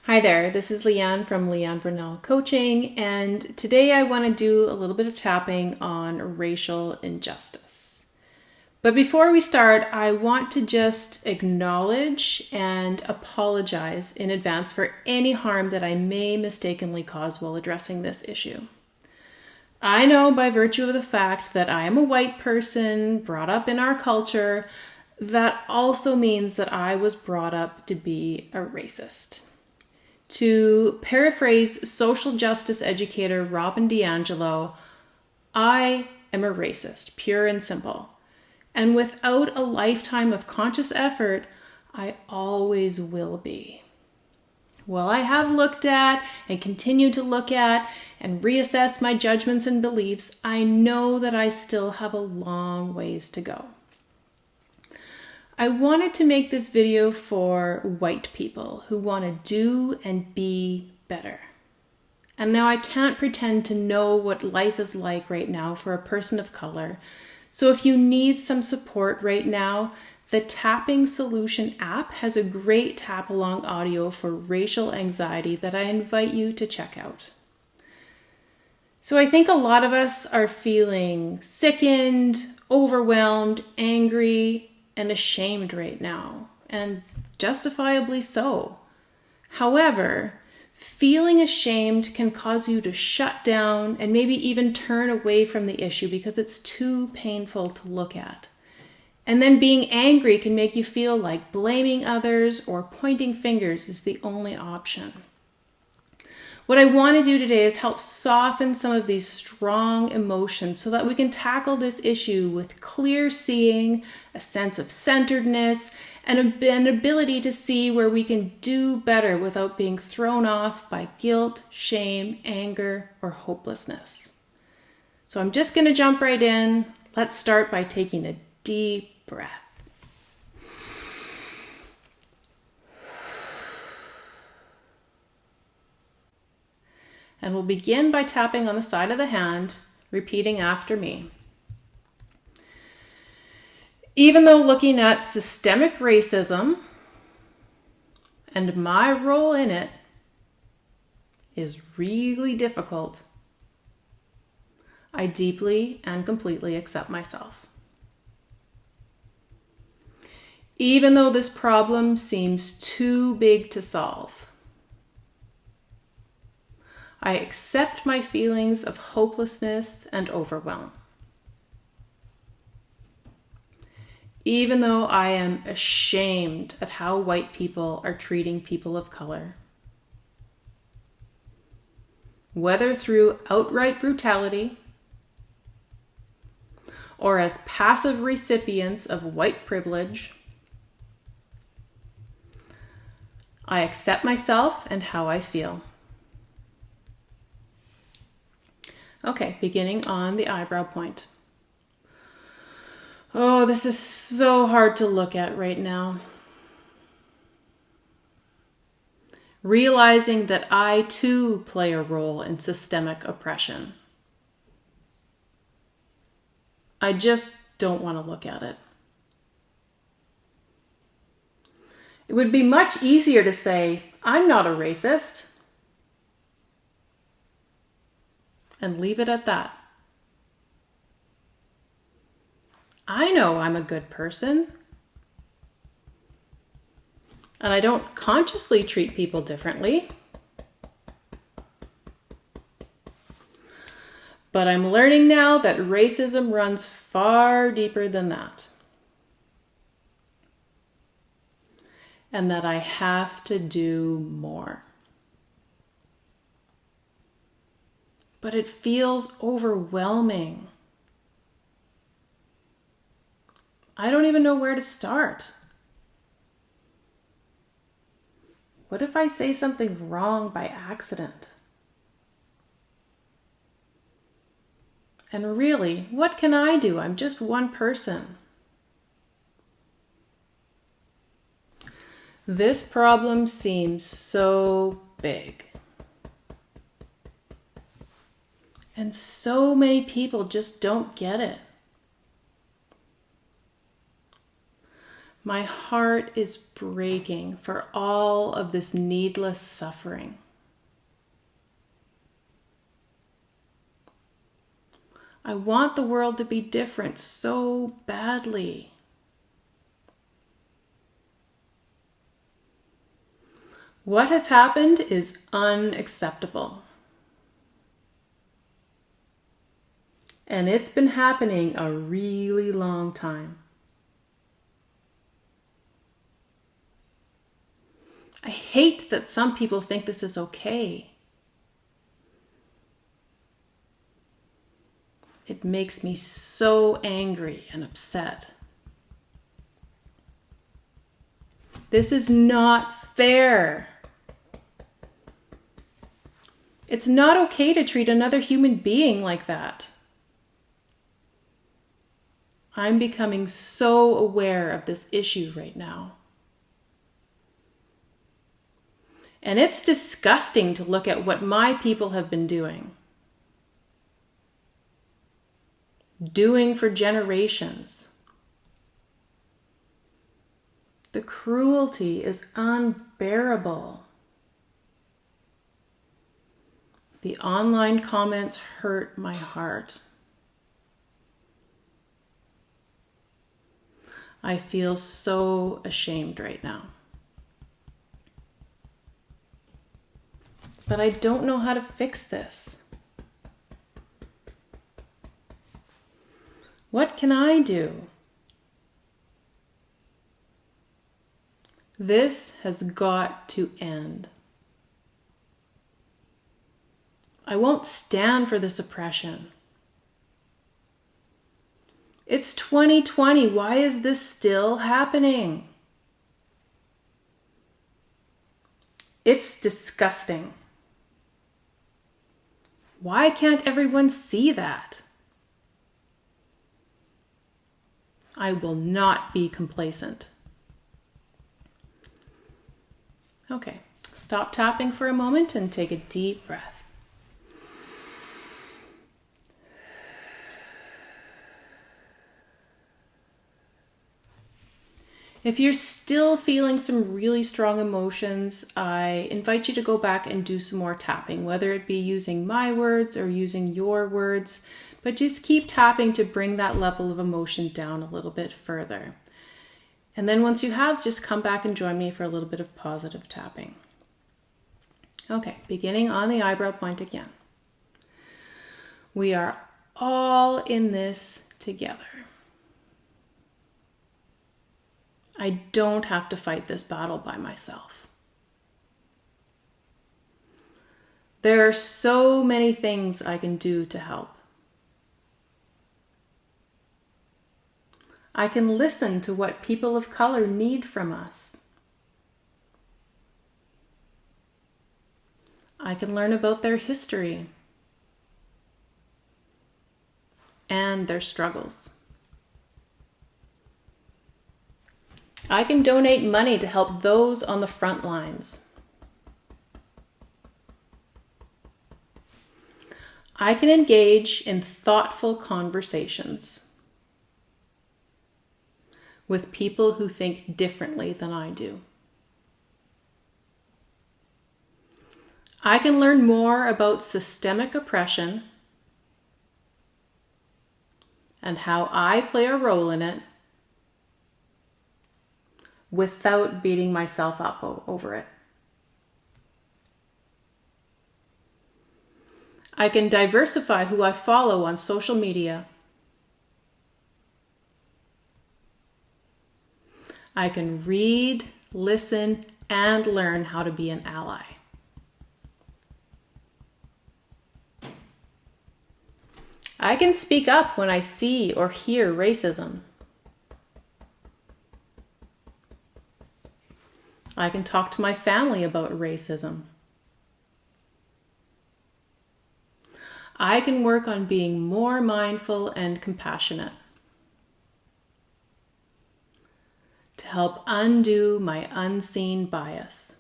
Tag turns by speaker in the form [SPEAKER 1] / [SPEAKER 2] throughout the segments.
[SPEAKER 1] Hi there, this is Leanne from Leanne Brunel Coaching, and today I want to do a little bit of tapping on racial injustice. But before we start, I want to just acknowledge and apologize in advance for any harm that I may mistakenly cause while addressing this issue. I know by virtue of the fact that I am a white person brought up in our culture, that also means that I was brought up to be a racist. To paraphrase social justice educator Robin DiAngelo, I am a racist, pure and simple. And without a lifetime of conscious effort, I always will be. While I have looked at and continue to look at and reassess my judgments and beliefs, I know that I still have a long ways to go. I wanted to make this video for white people who want to do and be better. And now I can't pretend to know what life is like right now for a person of color. So if you need some support right now, the Tapping Solution app has a great tap along audio for racial anxiety that I invite you to check out. So I think a lot of us are feeling sickened, overwhelmed, angry, and ashamed right now, and justifiably so. However, feeling ashamed can cause you to shut down and maybe even turn away from the issue because it's too painful to look at. And then being angry can make you feel like blaming others or pointing fingers is the only option. What I want to do today is help soften some of these strong emotions so that we can tackle this issue with clear seeing, a sense of centeredness, and an ability to see where we can do better without being thrown off by guilt, shame, anger, or hopelessness. So I'm just going to jump right in. Let's start by taking a deep breath. And we'll begin by tapping on the side of the hand, repeating after me. Even though looking at systemic racism and my role in it is really difficult, I deeply and completely accept myself. Even though this problem seems too big to solve, I accept my feelings of hopelessness and overwhelm. Even though I am ashamed at how white people are treating people of color, whether through outright brutality or as passive recipients of white privilege, I accept myself and how I feel. Okay, beginning on the eyebrow point. Oh, this is so hard to look at right now. Realizing that I too play a role in systemic oppression. I just don't want to look at it. It would be much easier to say, I'm not a racist, and leave it at that. I know I'm a good person, and I don't consciously treat people differently. But I'm learning now that racism runs far deeper than that. And that I have to do more. But it feels overwhelming. I don't even know where to start. What if I say something wrong by accident? And really, what can I do? I'm just one person. This problem seems so big. And so many people just don't get it. My heart is breaking for all of this needless suffering. I want the world to be different so badly. What has happened is unacceptable. And it's been happening a really long time. I hate that some people think this is okay. It makes me so angry and upset. This is not fair. It's not okay to treat another human being like that. I'm becoming so aware of this issue right now. And it's disgusting to look at what my people have been doing for generations. The cruelty is unbearable. The online comments hurt my heart. I feel so ashamed right now. But I don't know how to fix this. What can I do? This has got to end. I won't stand for this oppression. It's 2020. Why is this still happening? It's disgusting. Why can't everyone see that? I will not be complacent. Okay, stop tapping for a moment and take a deep breath. If you're still feeling some really strong emotions, I invite you to go back and do some more tapping, whether it be using my words or using your words, but just keep tapping to bring that level of emotion down a little bit further. And then once you have, just come back and join me for a little bit of positive tapping. Okay, beginning on the eyebrow point again. We are all in this together. I don't have to fight this battle by myself. There are so many things I can do to help. I can listen to what people of color need from us. I can learn about their history and their struggles. I can donate money to help those on the front lines. I can engage in thoughtful conversations with people who think differently than I do. I can learn more about systemic oppression and how I play a role in it without beating myself up over it. I can diversify who I follow on social media. I can read, listen, and learn how to be an ally. I can speak up when I see or hear racism. I can talk to my family about racism. I can work on being more mindful and compassionate to help undo my unseen bias.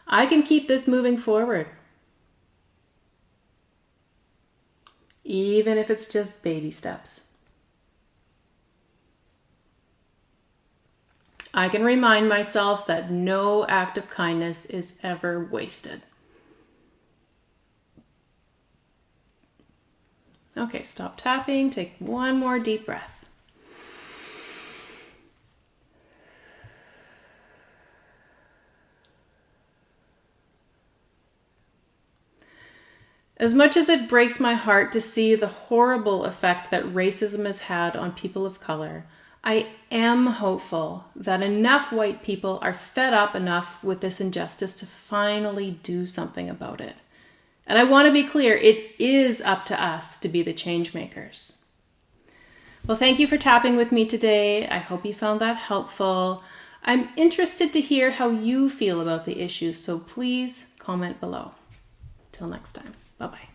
[SPEAKER 1] I can keep this moving forward, even if it's just baby steps. I can remind myself that no act of kindness is ever wasted. Okay, stop tapping. Take one more deep breath. As much as it breaks my heart to see the horrible effect that racism has had on people of color, I am hopeful that enough white people are fed up enough with this injustice to finally do something about it. And I want to be clear, it is up to us to be the change makers. Well, thank you for tapping with me today. I hope you found that helpful. I'm interested to hear how you feel about the issue, so please comment below. Till next time. Bye-bye.